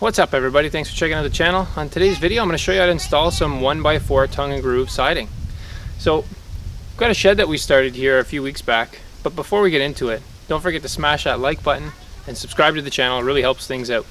What's up everybody, thanks for checking out the channel. On today's video I'm going to show you how to install some 1x4 tongue and groove siding. So I've got a shed that we started here a few weeks back, but before we get into it, don't forget to smash that like button and subscribe to the channel. It really helps things out.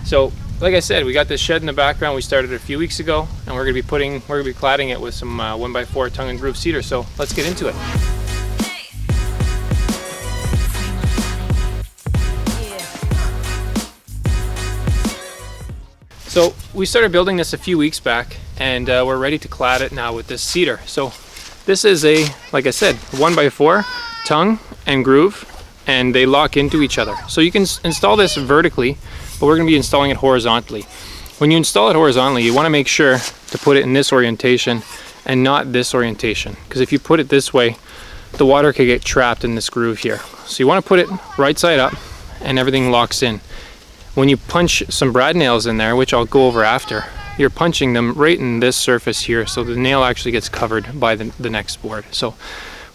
So like I said, we got this shed in the background. We started a few weeks ago and we're going to be cladding it with some 1x4 tongue and groove cedar. So let's get into it. So we started building this a few weeks back and we're ready to clad it now with this cedar. So this is a, like I said, 1x4 tongue and groove, and they lock into each other. So you can install this vertically, but we're going to be installing it horizontally. When you install it horizontally, you want to make sure to put it in this orientation and not this orientation, because if you put it this way, the water could get trapped in this groove here. So you want to put it right side up and everything locks in. When you punch some brad nails in there, which I'll go over after, you're punching them right in this surface here, so the nail actually gets covered by the next board. So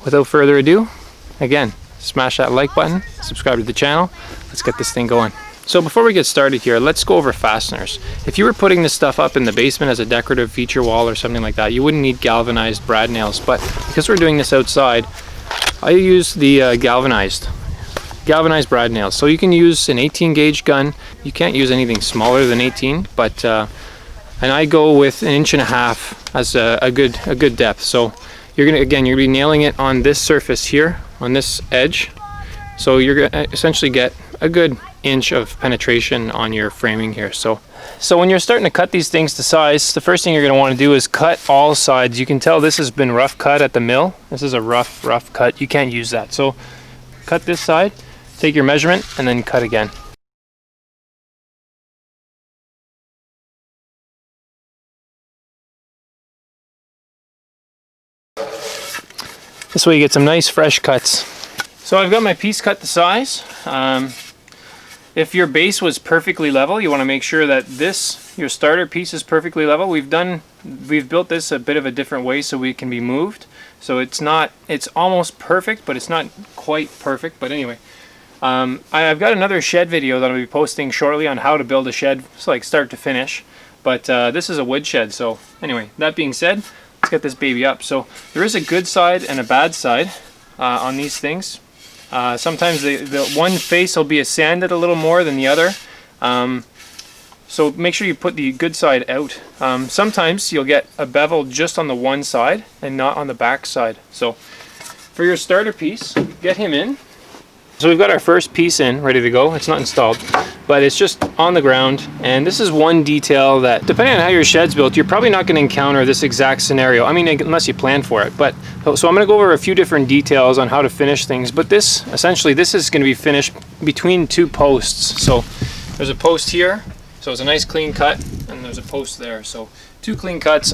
without further ado, again, smash that like button, subscribe to the channel, let's get this thing going. So before we get started here, let's go over fasteners. If you were putting this stuff up in the basement as a decorative feature wall or something like that, you wouldn't need galvanized brad nails, but because we're doing this outside, I use the galvanized brad nails. So you can use an 18 gauge gun. You can't use anything smaller than 18, but and I go with 1.5 inches as a good depth. So you're gonna be nailing it on this surface here, on this edge. So you're gonna essentially get a good inch of penetration on your framing here. So when you're starting to cut these things to size, the first thing you're gonna want to do is cut all sides. You can tell this has been rough cut at the mill. This is a rough cut. You can't use that. So cut this side, take your measurement, and then cut again. This way you get some nice fresh cuts. So I've got my piece cut to size. If your base was perfectly level, you want to make sure that your starter piece is perfectly level. We've built this a bit of a different way so it can be moved. So it's almost perfect, but it's not quite perfect. But anyway, I've got another shed video that I'll be posting shortly on how to build a shed, so like start to finish. But this is a wood shed. So anyway, that being said, let's get this baby up. So there is a good side and a bad side on these things. Sometimes the one face will be sanded a little more than the other. So make sure you put the good side out. Sometimes you'll get a bevel just on the one side and not on the back side. So for your starter piece, get him in. So we've got our first piece in, ready to go. It's not installed, but it's just on the ground. And this is one detail that, depending on how your shed's built, you're probably not going to encounter this exact scenario. I mean, unless you plan for it. But so I'm going to go over a few different details on how to finish things. But essentially, this is going to be finished between two posts. So there's a post here. So it's a nice clean cut, and there's a post there. So two clean cuts.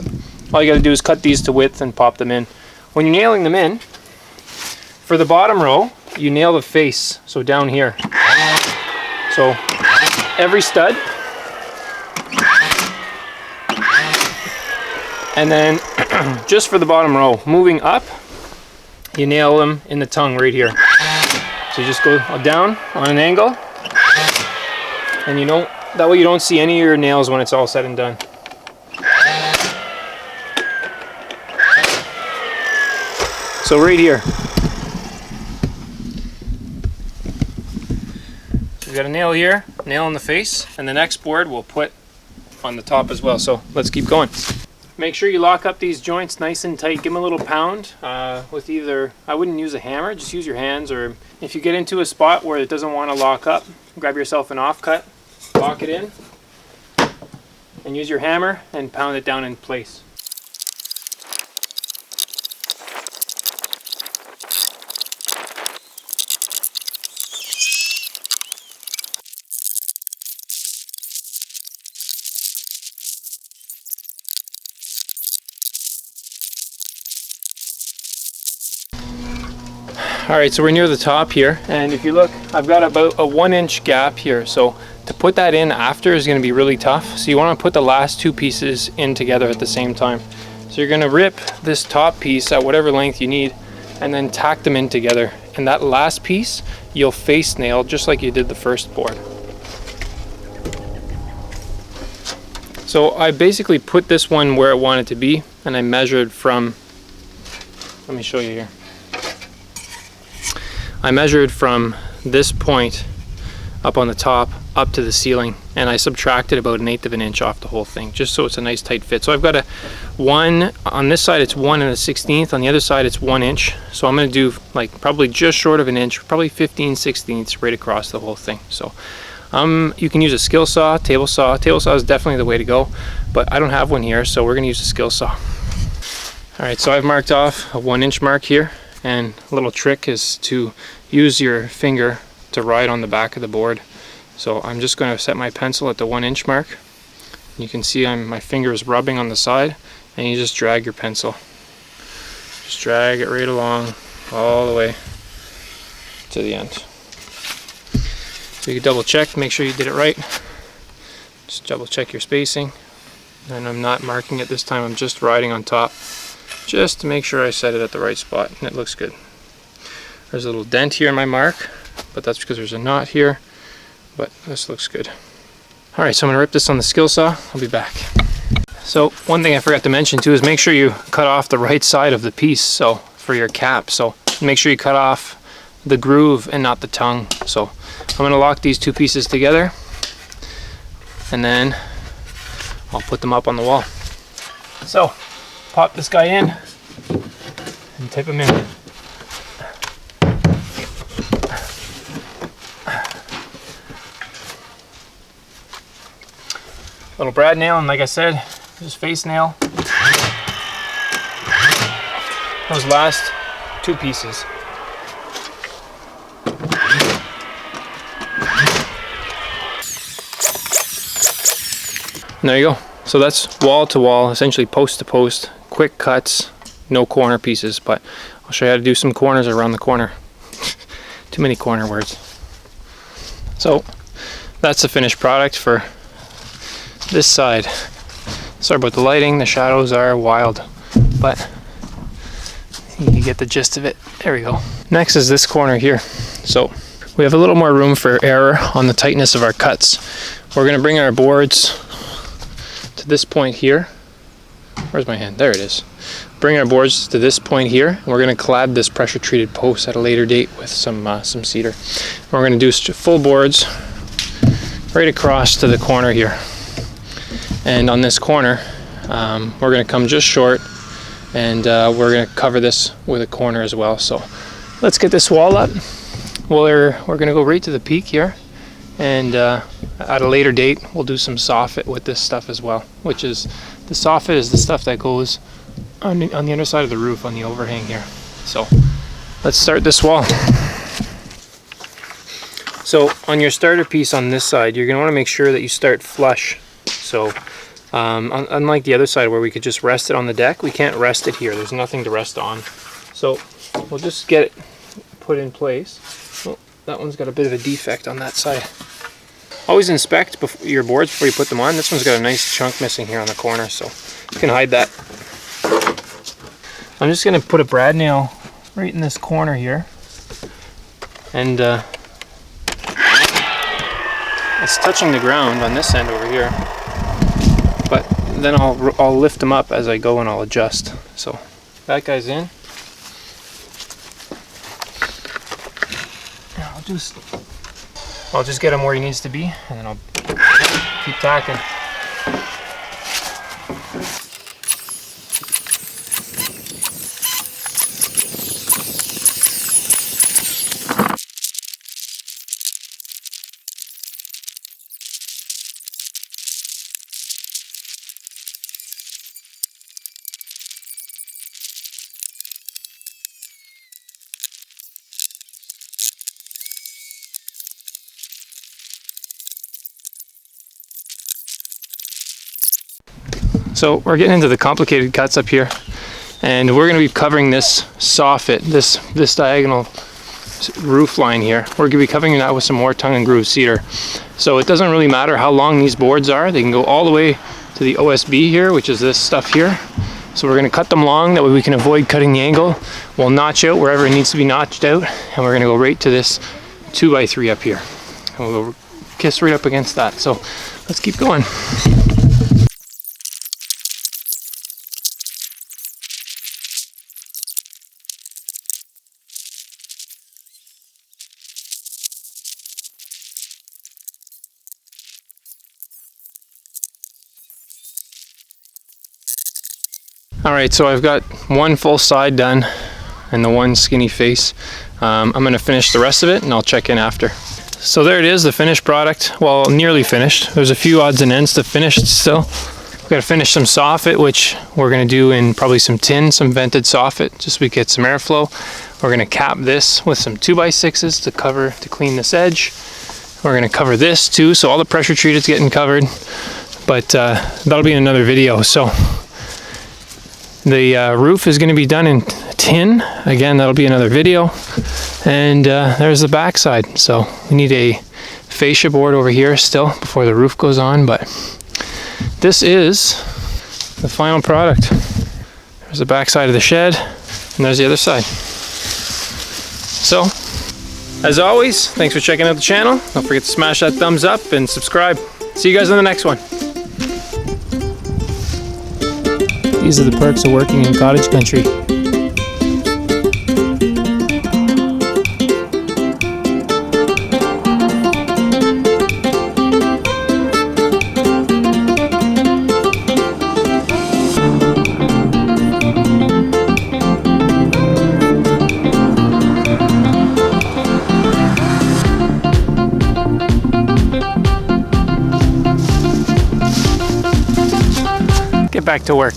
All you got to do is cut these to width and pop them in. When you're nailing them in, for the bottom row, you nail the face, so down here. So every stud, and then just for the bottom row, moving up, you nail them in the tongue right here. So you just go down on an angle, and that way you don't see any of your nails when it's all said and done. So right here. We've got a nail here, nail in the face, and the next board we'll put on the top as well. So let's keep going. Make sure you lock up these joints nice and tight. Give them a little pound with either, I wouldn't use a hammer, just use your hands, or if you get into a spot where it doesn't want to lock up, grab yourself an offcut, lock it in, and use your hammer and pound it down in place. Alright, so we're near the top here, and if you look, I've got about a 1 inch gap here, so to put that in after is going to be really tough. So you want to put the last two pieces in together at the same time. So you're going to rip this top piece at whatever length you need and then tack them in together. And that last piece, you'll face nail just like you did the first board. So I basically put this one where I want it to be, and I measured from, let me show you here. I measured from this point up on the top up to the ceiling, and I subtracted about 1/8 of an inch off the whole thing, just so it's a nice tight fit. So I've got a 1 on this side, it's 1 1/16, on the other side it's 1 inch. So I'm going to do like probably just short of an inch, probably 15/16 right across the whole thing. So you can use a skill saw, table saw. Table saw is definitely the way to go, but I don't have one here, so we're going to use a skill saw. All right, so I've marked off a 1 inch mark here, and a little trick is to use your finger to ride on the back of the board. So I'm just going to set my pencil at the 1 inch mark. You can see my finger is rubbing on the side, and you just drag your pencil. Just drag it right along all the way to the end. So you can double check, make sure you did it right. Just double check your spacing. And I'm not marking it this time, I'm just riding on top, just to make sure I set it at the right spot, and it looks good. There's a little dent here in my mark, but that's because there's a knot here, but this looks good. All right, so I'm gonna rip this on the skill saw. I'll be back. So one thing I forgot to mention too is make sure you cut off the right side of the piece, so for your cap. So make sure you cut off the groove and not the tongue. So I'm gonna lock these two pieces together, and then I'll put them up on the wall. So pop this guy in and tip him in. Little brad nail, and like I said, just face nail those last two pieces. And there you go. So that's wall to wall, essentially post to post, quick cuts, no corner pieces, but I'll show you how to do some corners around the corner. Too many corner words. So that's the finished product for this side. Sorry about the lighting, the shadows are wild, but you get the gist of it. There we go. Next is this corner here. So we have a little more room for error on the tightness of our cuts. We're going to bring our boards to this point here. Where's my hand? There it is. Bring our boards to this point here, and we're going to clad this pressure treated post at a later date with some cedar. We're going to do full boards right across to the corner here. And on this corner, we're going to come just short, and we're going to cover this with a corner as well. So let's get this wall up. We're going to go right to the peak here, and at a later date we'll do some soffit with this stuff as well, which is the soffit is the stuff that goes on the underside of the roof on the overhang here. So let's start this wall. So on your starter piece on this side, you're going to want to make sure that you start flush. So unlike the other side where we could just rest it on the deck, we can't rest it here. There's nothing to rest on. So we'll just get it put in place. Oh, that one's got a bit of a defect on that side. Always inspect your boards before you put them on. This one's got a nice chunk missing here on the corner, so you can hide that. I'm just going to put a brad nail right in this corner here, and it's touching the ground on this end over here, but then I'll lift them up as I go and I'll adjust. So that guy's in. I'll just get him where he needs to be, and then I'll keep tacking. So we're getting into the complicated cuts up here, and we're going to be covering this soffit, this diagonal roof line here. We're going to be covering that with some more tongue and groove cedar. So it doesn't really matter how long these boards are. They can go all the way to the OSB here, which is this stuff here. So we're going to cut them long, that way we can avoid cutting the angle. We'll notch out wherever it needs to be notched out, and we're going to go right to this 2x3 up here. And we'll go kiss right up against that. So let's keep going. Alright, so I've got one full side done and the one skinny face. I'm going to finish the rest of it and I'll check in after. So there it is, the finished product. Well, nearly finished. There's a few odds and ends to finish still. We've got to finish some soffit, which we're going to do in probably some tin, some vented soffit, just so we get some airflow. We're going to cap this with some 2x6s to clean this edge. We're going to cover this too, so all the pressure treated's getting covered. But that'll be in another video. So the roof is going to be done in tin. Again, that'll be another video. And there's the back side. So we need a fascia board over here still before the roof goes on. But this is the final product. There's the back side of the shed, and there's the other side. So, as always, thanks for checking out the channel. Don't forget to smash that thumbs up and subscribe. See you guys in the next one. These are the perks of working in cottage country. Get back to work.